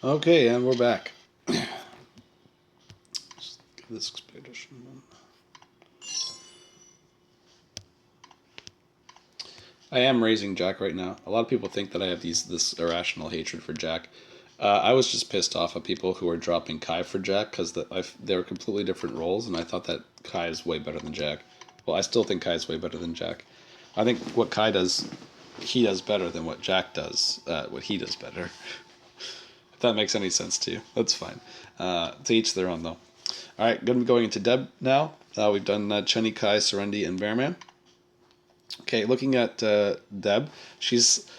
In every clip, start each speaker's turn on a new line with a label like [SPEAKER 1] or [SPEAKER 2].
[SPEAKER 1] Okay, and we're back. Just give this expedition one. I am raising Jack right now. A lot of people think that I have this irrational hatred for Jack. I was just pissed off at people who were dropping Kai for Jack because they were completely different roles, and I thought that Kai is way better than Jack. Well, I still think Kai is way better than Jack. I think what Kai does, he does better than what Jack does. What he does better. If that makes any sense to you, that's fine. To each their own, though. All right, going to be going into Deb now. We've done Chunny, Kai, Serendi, and Bearman. Okay, looking at Deb, she's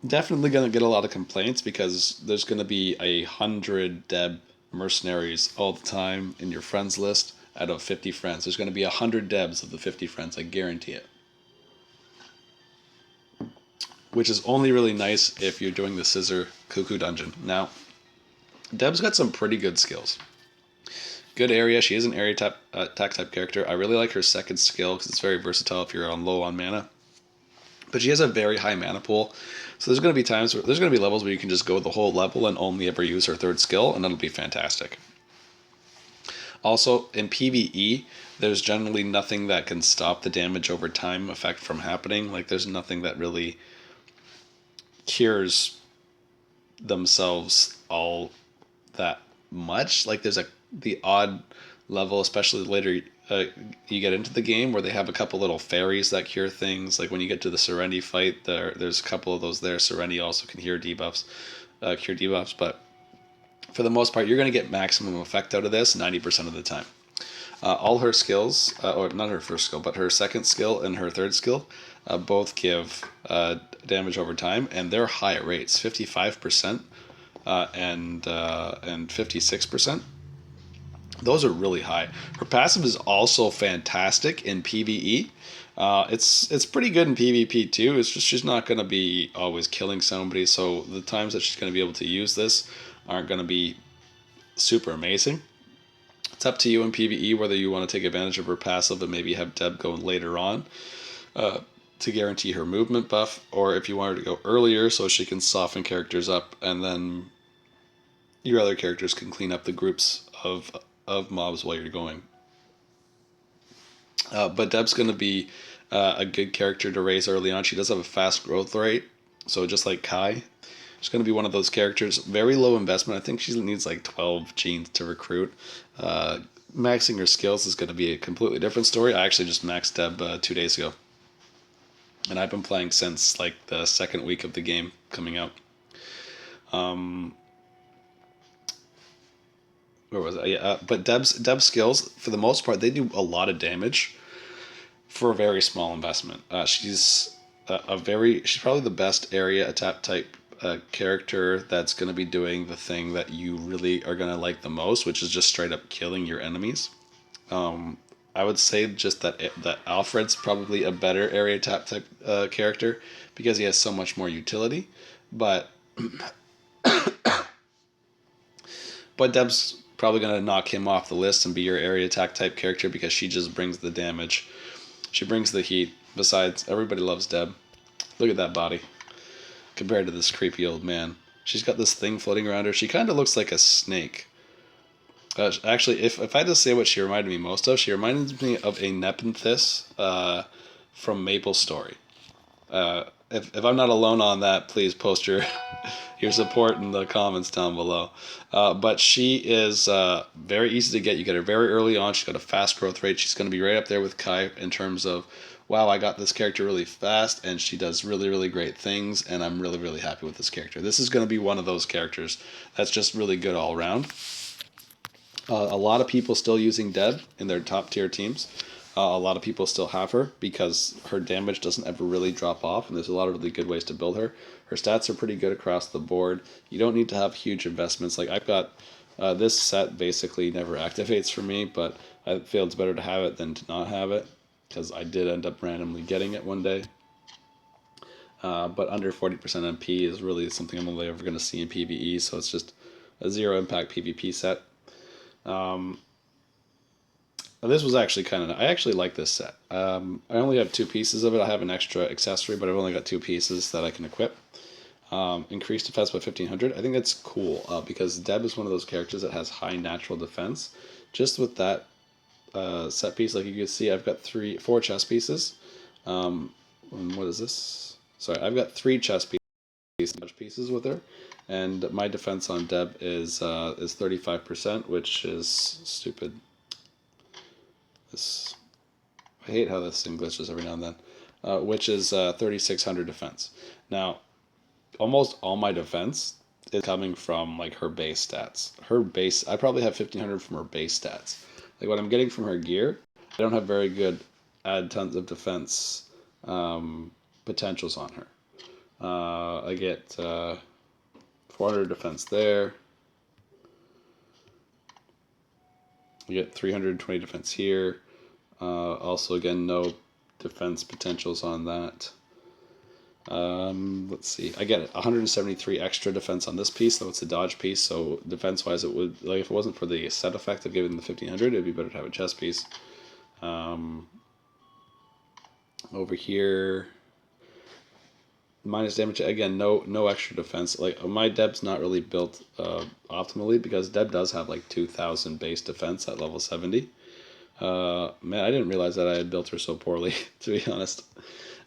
[SPEAKER 1] definitely going to get a lot of complaints because there's going to be 100 Deb mercenaries all the time in your friends list out of 50 friends. There's going to be 100 Debs of the 50 friends, I guarantee it. Which is only really nice if you're doing the Scissor Cuckoo Dungeon. Now, Deb's got some pretty good skills. Good area. She is an area attack type character. I really like her second skill because it's very versatile if you're on low on mana. But she has a very high mana pool. So there's going to be there's going to be levels where you can just go the whole level and only ever use her third skill, and that'll be fantastic. Also, in PvE, there's generally nothing that can stop the damage over time effect from happening. Like, there's nothing that really cures themselves all that much. Like, there's the odd level, especially later you get into the game, where they have a couple little fairies that cure things. Like when you get to the Serendi fight, there's a couple of those there. Serendi also can cure debuffs, but for the most part, you're going to get maximum effect out of this 90% of the time. All her skills, or not her first skill, but her second skill and her third skill, both give damage over time, and they're high rates, 55% and 56%. Those are really high. Her passive is also fantastic in PvE. It's pretty good in PvP too. It's just she's not going to be always killing somebody, so the times that she's going to be able to use this aren't going to be super amazing. It's up to you in PvE whether you want to take advantage of her passive and maybe have Deb go later on to guarantee her movement buff, or if you want her to go earlier so she can soften characters up, and then your other characters can clean up the groups of mobs while you're going. But Deb's going to be a good character to raise early on. She does have a fast growth rate, so just like Kai, she's going to be one of those characters. Very low investment. I think she needs like 12 genes to recruit. Maxing her skills is going to be a completely different story. I actually just maxed Deb 2 days ago, and I've been playing since like the second week of the game coming out. Where was I? Yeah, but Deb's skills, for the most part, they do a lot of damage for a very small investment. She's probably the best area attack type character that's going to be doing the thing that you really are going to like the most, which is just straight up killing your enemies. I would say just that Alfred's probably a better area attack type character because he has so much more utility, but Deb's probably going to knock him off the list and be your area attack type character because she just brings the damage. She brings the heat. Besides, everybody loves Deb. Look at that body compared to this creepy old man. She's got this thing floating around her. She kind of looks like a snake. Actually, if I had to say what she reminded me most of, she reminded me of a Nepenthes from Maple Story. If I'm not alone on that, please post your support in the comments down below. But she is very easy to get. You get her very early on. She's got a fast growth rate. She's going to be right up there with Kai in terms of, wow, I got this character really fast, and she does really, really great things, and I'm really, really happy with this character. This is going to be one of those characters that's just really good all around. A lot of people still using Deb in their top tier teams. A lot of people still have her because her damage doesn't ever really drop off, and there's a lot of really good ways to build her. Her stats are pretty good across the board. You don't need to have huge investments. Like I've got this set basically never activates for me, but I feel it's better to have it than to not have it because I did end up randomly getting it one day. But under 40% MP is really something I'm only ever going to see in PvE, so it's just a zero impact PvP set. This was actually I actually like this set. I only have two pieces of it. I have an extra accessory, but I've only got two pieces that I can equip. Increased defense by 1500. I think that's cool because Deb is one of those characters that has high natural defense. Just with that set piece, like you can see, I've got 4 chess pieces. What is this? Sorry, I've got 3 chess pieces with her, and my defense on Deb is 35%, which is stupid. I hate how this thing glitches every now and then. Which is 3600 defense. Now, almost all my defense is coming from like her base stats. I probably have 1500 from her base stats. Like what I'm getting from her gear, I don't have very good add tons of defense potentials on her. I get 400 defense there. I get 320 defense here. Also, again, no defense potentials on that. Let's see. I get 173 extra defense on this piece, though it's a dodge piece. So defense-wise, it would, like, if it wasn't for the set effect of giving the 1500, it'd be better to have a chess piece. Over here, minus damage again. No extra defense. Like my Deb's not really built optimally because Deb does have like 2000 base defense at level 70. Man, I didn't realize that I had built her so poorly, to be honest.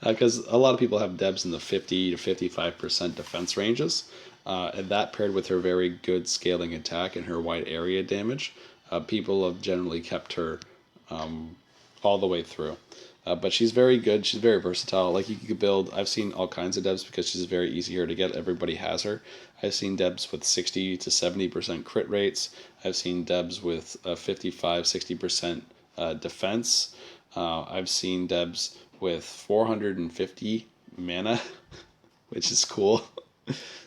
[SPEAKER 1] Because a lot of people have Debs in the 50 to 55% defense ranges. And that paired with her very good scaling attack and her wide area damage, people have generally kept her all the way through. But she's very good. She's very versatile. Like you could build, I've seen all kinds of Debs because she's very easy here to get. Everybody has her. I've seen Debs with 60 to 70% crit rates. I've seen Debs with 55, 60% defense. I've seen Debs with 450 mana, which is cool.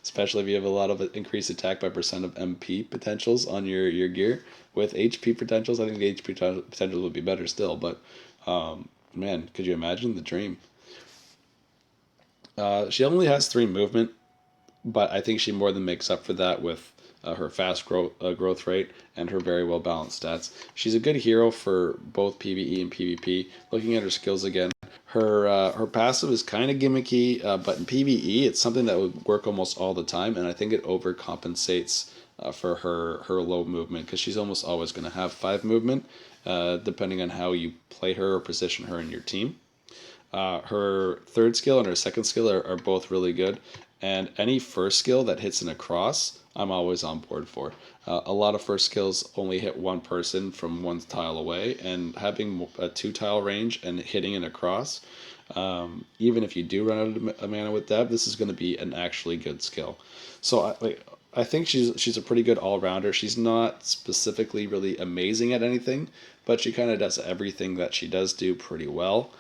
[SPEAKER 1] Especially if you have a lot of increased attack by percent of MP potentials on your gear. With HP potentials, I think the HP potentials would be better still, but man, could you imagine the dream? She only has 3 movement, but I think she more than makes up for that with her fast growth rate and her very well balanced stats. She's a good hero for both PvE and PvP. Looking at her skills again, her passive is kind of gimmicky, but in PvE it's something that would work almost all the time, and I think it overcompensates for her low movement because she's almost always going to have 5 movement, depending on how you play her or position her in your team. Her third skill and her second skill are both really good, and any first skill that hits in a cross, I'm always on board for. A lot of first skills only hit one person from one tile away, and having a 2-tile range and hitting in a cross, even if you do run out of mana with Deb, this is going to be an actually good skill. So I think she's a pretty good all-rounder. She's not specifically really amazing at anything, but she kind of does everything that she does do pretty well.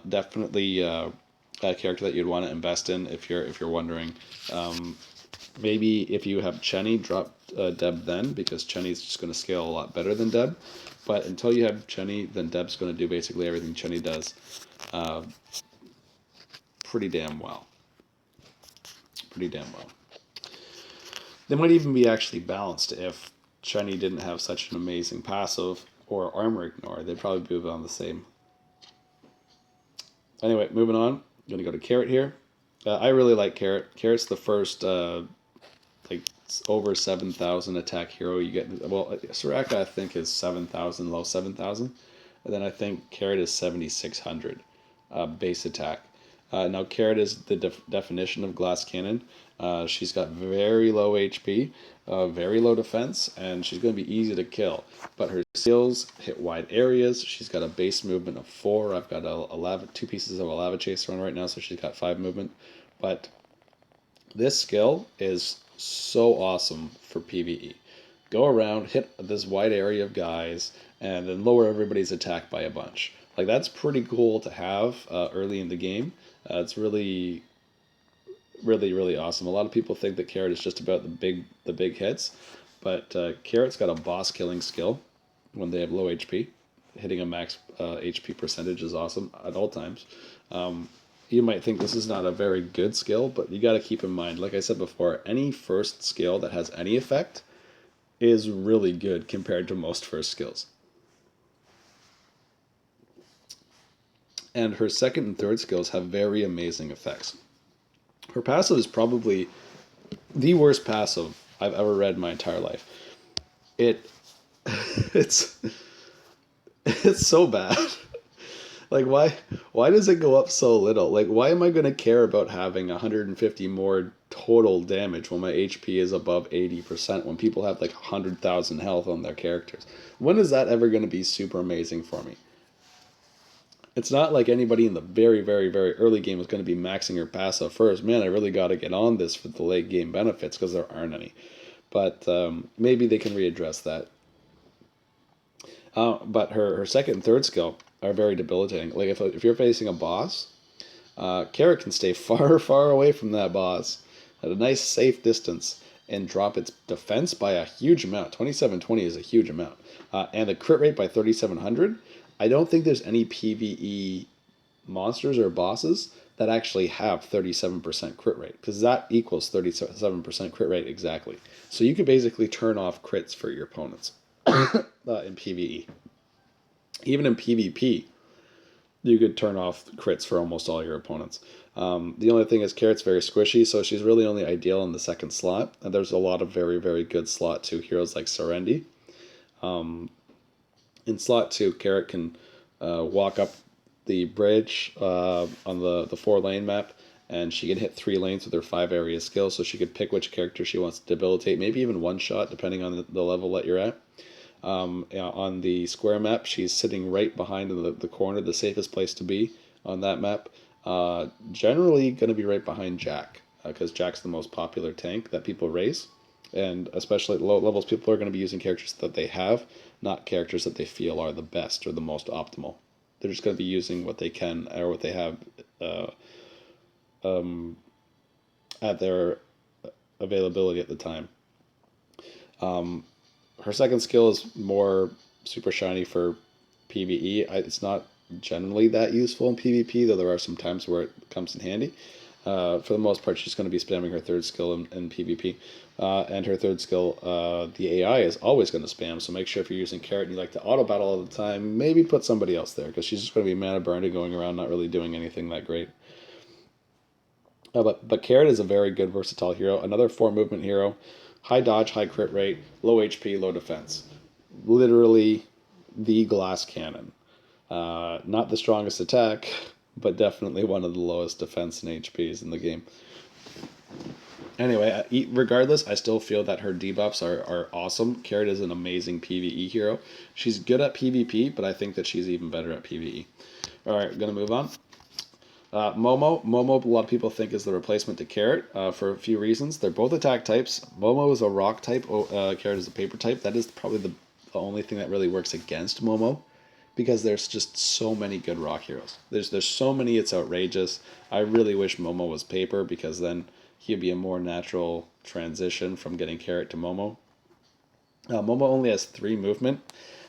[SPEAKER 1] Definitely a character that you'd want to invest in if you're wondering. Maybe if you have Chenny, drop Deb then, because Chenny's just going to scale a lot better than Deb. But until you have Chenny, then Deb's going to do basically everything Chenny does pretty damn well. Pretty damn well. They might even be actually balanced if Chenny didn't have such an amazing passive or armor ignore. They'd probably be about the same. Anyway, moving on. I'm going to go to Carrot here. I really like Carrot. Carrot's the first over 7,000 attack hero you get. Well, Soraka I think is 7,000, low 7,000. And then I think Carrot is 7,600 base attack. Now Carrot is the definition of glass cannon. She's got very low HP, very low defense, and she's going to be easy to kill. But her skills hit wide areas. She's got a base movement of 4. I've got 2 pieces of a lava chaser on right now, so she's got 5 movement. But this skill is so awesome for PvE. Go around, hit this wide area of guys, and then lower everybody's attack by a bunch. Like, that's pretty cool to have early in the game. It's really, really, really awesome. A lot of people think that Carrot is just about the big hits, but Carrot's got a boss killing skill when they have low HP. Hitting a max HP percentage is awesome at all times. You might think this is not a very good skill, but you got to keep in mind, like I said before, any first skill that has any effect is really good compared to most first skills. And her second and third skills have very amazing effects. Her passive is probably the worst passive I've ever read in my entire life. It it's it's so bad. Like why does it go up so little? Like why am I going to care about having 150 more total damage when my HP is above 80% when people have like 100,000 health on their characters? When is that ever going to be super amazing for me? It's not like anybody in the very, very, very early game is going to be maxing her passive first. Man, I really got to get on this for the late game benefits because there aren't any. But maybe they can readdress that. But her second and third skill are very debilitating. Like if you're facing a boss, Carrot can stay far, far away from that boss at a nice, safe distance and drop its defense by a huge amount. 2720 is a huge amount. And the crit rate by 3700. I don't think there's any PvE monsters or bosses that actually have 37% crit rate because that equals 37% crit rate exactly. So you can basically turn off crits for your opponents in PvE. Even in PvP, you could turn off crits for almost all your opponents. The only thing is Carrot's very squishy, so she's really only ideal in the second slot. And there's a lot of very, very good slot 2 heroes like Serendi. In slot 2, Carrot can walk up the bridge on the 4-lane map, and she can hit 3 lanes with her 5 area skill, so she could pick which character she wants to debilitate, maybe even one shot, depending on the level that you're at. On the square map, she's sitting right behind the corner, the safest place to be on that map. Generally going to be right behind Jack, because Jack's the most popular tank that people raise. And especially at low levels, people are going to be using characters that they have, not characters that they feel are the best or the most optimal. They're just going to be using what they can or what they have at their availability at the time. Her second skill is more super shiny for PvE. It's not generally that useful in PvP, though there are some times where it comes in handy. For the most part, she's going to be spamming her third skill in PvP. And her third skill, the AI is always going to spam, so make sure if you're using Carrot and you like to auto battle all the time, maybe put somebody else there, because she's just going to be mana burned and going around not really doing anything that great. But Carrot is a very good versatile hero. Another 4 movement hero. High dodge, high crit rate, low HP, low defense. Literally the glass cannon. Not the strongest attack, but definitely one of the lowest defense and HPs in the game. Anyway, regardless, I still feel that her debuffs are awesome. Carrot is an amazing PvE hero. She's good at PvP, but I think that she's even better at PvE. Alright, gonna move on. Momo, a lot of people think is the replacement to Carrot for a few reasons. They're both attack types. Momo is a rock type. Carrot is a paper type. That is probably the only thing that really works against Momo, because there's just so many good rock heroes. There's so many, it's outrageous. I really wish Momo was paper, because then he'd be a more natural transition from getting Carrot to Momo. Momo only has 3 movement,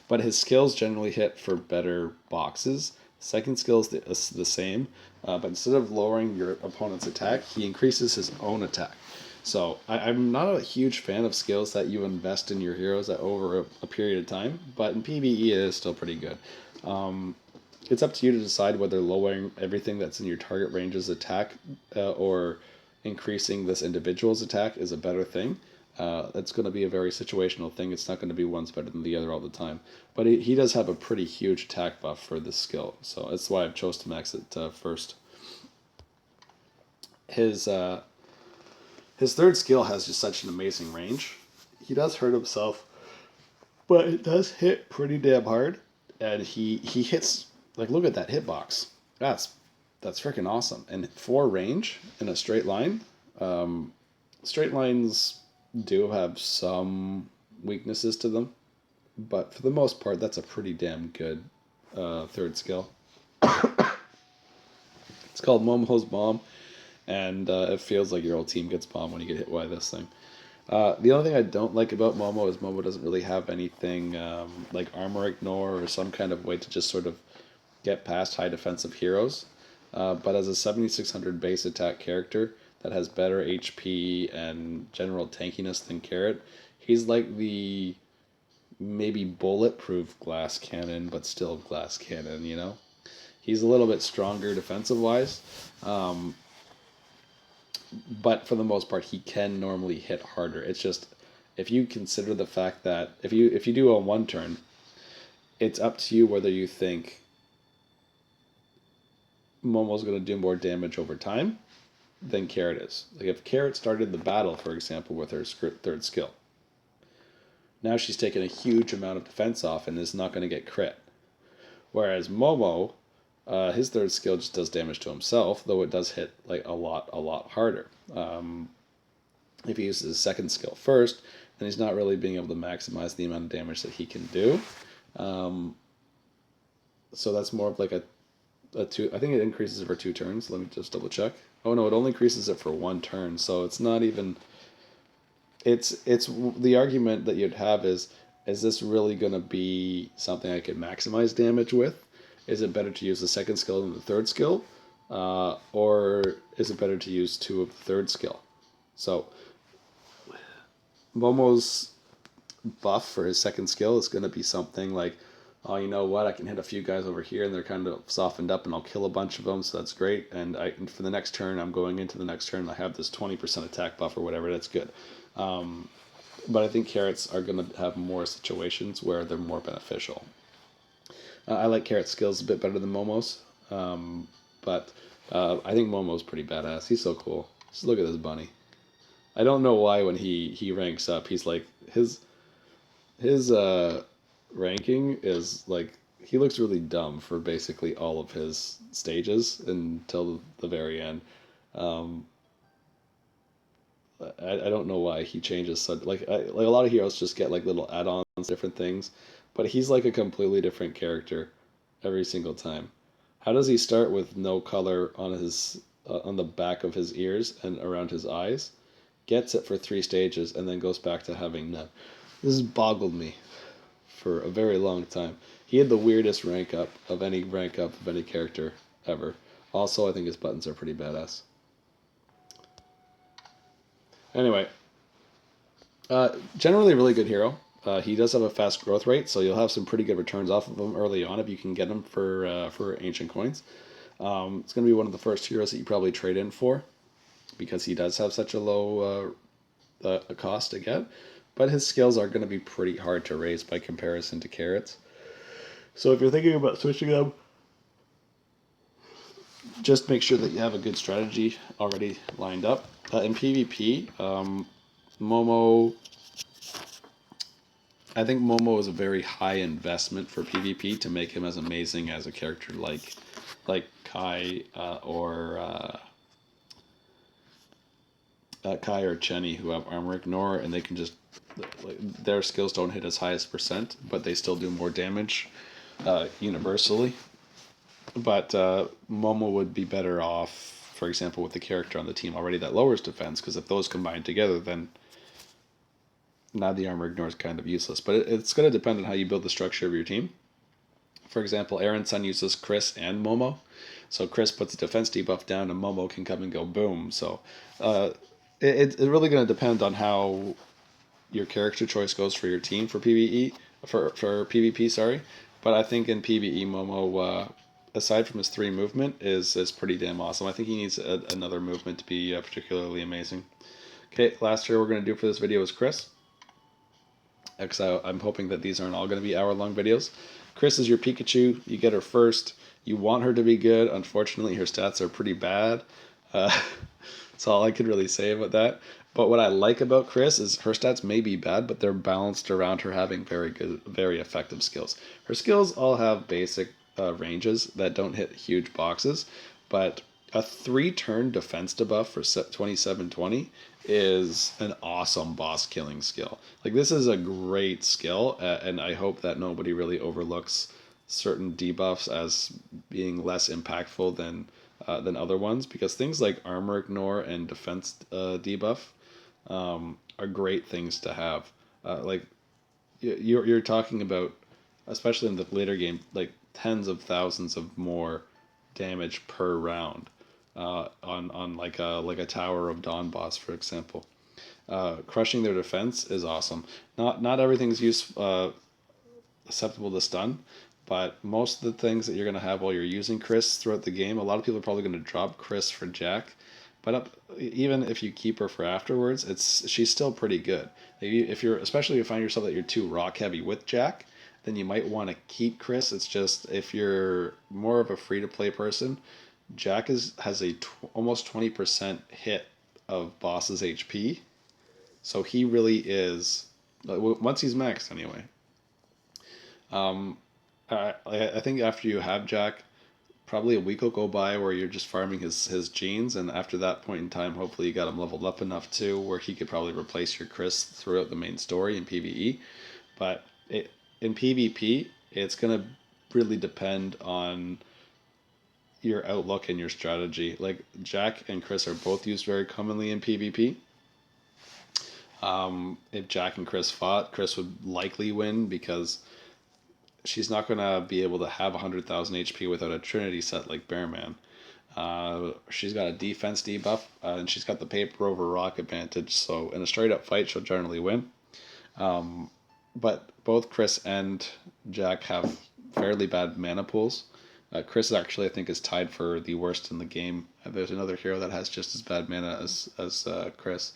[SPEAKER 1] but his skills generally hit for better boxes. Second skill is the same, but instead of lowering your opponent's attack, he increases his own attack. So I'm not a huge fan of skills that you invest in your heroes over a period of time, but in PvE it is still pretty good. It's up to you to decide whether lowering everything that's in your target range's attack or increasing this individual's attack is a better thing. That's going to be a very situational thing. It's not going to be one's better than the other all the time. But he does have a pretty huge attack buff for this skill, so that's why I've chose to max it first. His third skill has just such an amazing range. He does hurt himself, but it does hit pretty damn hard, and he hits, like, look at that hitbox. That's freaking awesome. And 4 range in a straight line. Straight lines do have some weaknesses to them, but for the most part, that's a pretty damn good third skill. It's called Momo's Bomb, and it feels like your whole team gets bombed when you get hit by this thing. The only thing I don't like about Momo is Momo doesn't really have anything like armor ignore or some kind of way to just sort of get past high defensive heroes. But as a 7600 base attack character that has better HP and general tankiness than Carrot, he's like the maybe bulletproof glass cannon, but still glass cannon, you know? He's a little bit stronger defensive-wise. but for the most part, he can normally hit harder. It's just if you consider the fact that if you do a one turn, it's up to you whether you think Momo's going to do more damage over time than Carrot is. Like if Carrot started the battle, for example, with her third skill, now she's taken a huge amount of defense off and is not going to get crit. Whereas Momo, his third skill just does damage to himself, though it does hit like a lot harder. If he uses his second skill first, then he's not really being able to maximize the amount of damage that he can do. So that's more of like a two. I think it increases it for 2 turns. Let me just double check. Oh no, it only increases it for 1 turn. So it's not even. It's the argument that you'd have is this really going to be something I can maximize damage with? Is it better to use the second skill than the third skill? Or is it better to use 2 of the third skill? So Momo's buff for his second skill is going to be something like, oh, you know what? I can hit a few guys over here, and they're kind of softened up, and I'll kill a bunch of them, so that's great. And for the next turn, I'm going into the next turn, and I have this 20% attack buff or whatever. That's good. But I think Carrots are going to have more situations where they're more beneficial. I like Carrot's skills a bit better than Momo's, but I think Momo's pretty badass. He's so cool. Just look at this bunny. I don't know why when he ranks up, he's like his ranking is like he looks really dumb for basically all of his stages until the very end. Um, I don't know why he changes such like a lot of heroes just get like little add-ons, different things, but he's like a completely different character every single time. How does he start with no color on his on the back of his ears and around his eyes? Gets it for 3 stages and then goes back to having none. This has boggled me for a very long time. He had the weirdest rank up of any character ever. Also, I think his buttons are pretty badass. Anyway, generally a really good hero. He does have a fast growth rate, so you'll have some pretty good returns off of him early on if you can get him for ancient coins. It's going to be one of the first heroes that you probably trade in for because he does have such a low cost to get. But his skills are going to be pretty hard to raise by comparison to Carrots. So if you're thinking about switching them, just make sure that you have a good strategy already lined up. In PvP, Momo, I think Momo is a very high investment for PvP to make him as amazing as a character like Kai Kai or Chenny who have armor ignore and they can just their skills don't hit as high as percent, but they still do more damage universally. But Momo would be better off, for example, with the character on the team already that lowers defense, because if those combine together, then now the armor ignore is kind of useless. But it's going to depend on how you build the structure of your team. For example, Aaron's son uses Chris and Momo. So Chris puts a defense debuff down and Momo can come and go boom. So it's really going to depend on how your character choice goes for your team for PvE, for PvP, sorry. But I think in PvE, Momo, aside from his 3 movement, is pretty damn awesome. I think he needs another movement to be particularly amazing. Okay, last hero we're going to do for this video is Chris. I'm hoping that these aren't all going to be hour-long videos. Chris is your Pikachu. You get her first. You want her to be good. Unfortunately, her stats are pretty bad. That's all I could really say about that. But what I like about Chris is her stats may be bad, but they're balanced around her having very good, very effective skills. Her skills all have basic ranges that don't hit huge boxes, but a 3-turn defense debuff for 2720 is an awesome boss killing skill. Like this is a great skill, and I hope that nobody really overlooks certain debuffs as being less impactful than other ones, because things like armor ignore and defense debuff are great things to have. Like you're talking about, especially in the later game, like tens of thousands of more damage per round on like a Tower of Dawn boss, for example. Crushing their defense is awesome. Not everything's susceptible to stun, but most of the things that you're going to have while you're using Chris throughout the game, a lot of people are probably going to drop Chris for Jack, But even if you keep her for afterwards, she's still pretty good. If you're, especially if you find yourself that you're too rock heavy with Jack, then you might want to keep Chris. It's just if you're more of a free to play person, Jack has a almost 20% hit of boss's HP, so he really is, once he's maxed anyway. I think after you have Jack, probably a week will go by where you're just farming his genes, and after that point in time, hopefully you got him leveled up enough too, where he could probably replace your Chris throughout the main story in PvE. But in PvP, it's gonna really depend on your outlook and your strategy. Like Jack and Chris are both used very commonly in PvP. If Jack and Chris fought, Chris would likely win because she's not going to be able to have 100,000 HP without a Trinity set like Bearman. She's got a defense debuff, and she's got the paper over rock advantage, so in a straight up fight, she'll generally win. But both Chris and Jack have fairly bad mana pools. Chris actually, I think, is tied for the worst in the game. There's another hero that has just as bad mana as Chris.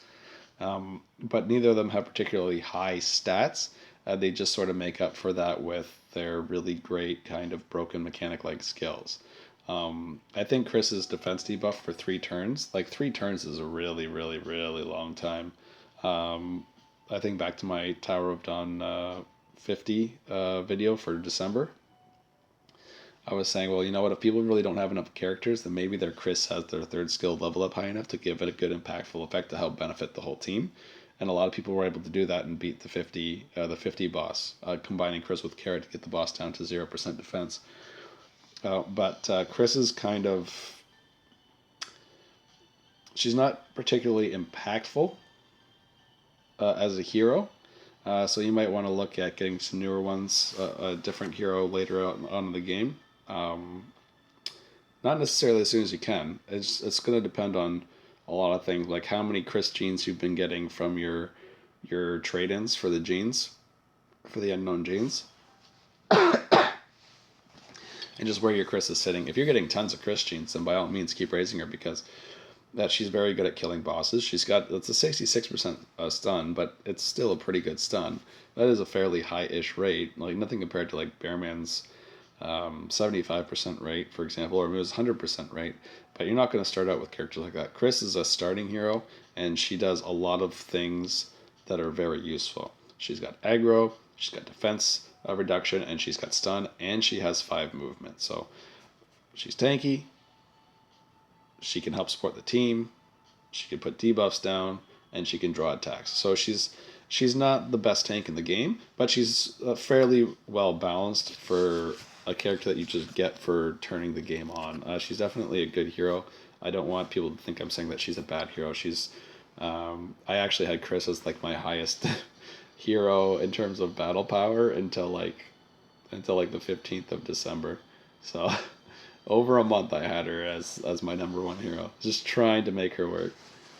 [SPEAKER 1] But neither of them have particularly high stats. They just sort of make up for that with their really great kind of broken mechanic-like skills. I think Chris's defense debuff for 3 turns, like 3 turns is a really, really, really long time. I think back to my Tower of Dawn 50 video for December. I was saying, well, you know what? If people really don't have enough characters, then maybe their Chris has their 3rd skill level up high enough to give it a good impactful effect to help benefit the whole team. And a lot of people were able to do that and beat the 50 boss, combining Chris with Carrot to get the boss down to 0% defense. But Chris is kind of, she's not particularly impactful as a hero. So you might want to look at getting some newer ones, a different hero later on in the game. Not necessarily as soon as you can. It's going to depend on a lot of things, like how many Chris genes you've been getting from your trade-ins for the genes, for the unknown genes, and just where your Chris is sitting. If you're getting tons of Chris genes, then by all means keep raising her, because that she's very good at killing bosses. It's a 66% stun, but it's still a pretty good stun. That is a fairly high-ish rate, like nothing compared to like Bearman's 75% rate, for example, or it was 100% rate. But you're not going to start out with characters like that. Chris is a starting hero, and she does a lot of things that are very useful. She's got aggro, she's got defense reduction, and she's got stun, and she has 5 movement. So she's tanky. She can help support the team. She can put debuffs down, and she can draw attacks. So she's not the best tank in the game, but she's fairly well balanced for a character that you just get for turning the game on. She's definitely a good hero. I don't want people to think I'm saying that she's a bad hero. I actually had Chris as like my highest hero in terms of battle power until like the 15th of December. So over a month I had her as my number 1 hero. Just trying to make her work.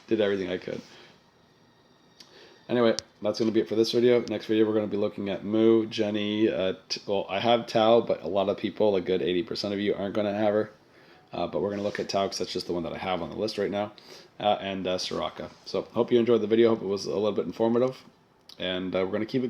[SPEAKER 1] Did everything I could. Anyway, that's going to be it for this video. Next video, we're going to be looking at Moo, Jenny. Well, I have Tao, but a lot of people, a good 80% of you, aren't going to have her. But we're going to look at Tao because that's just the one that I have on the list right now. And Soraka. So, hope you enjoyed the video. Hope it was a little bit informative. And we're going to keep it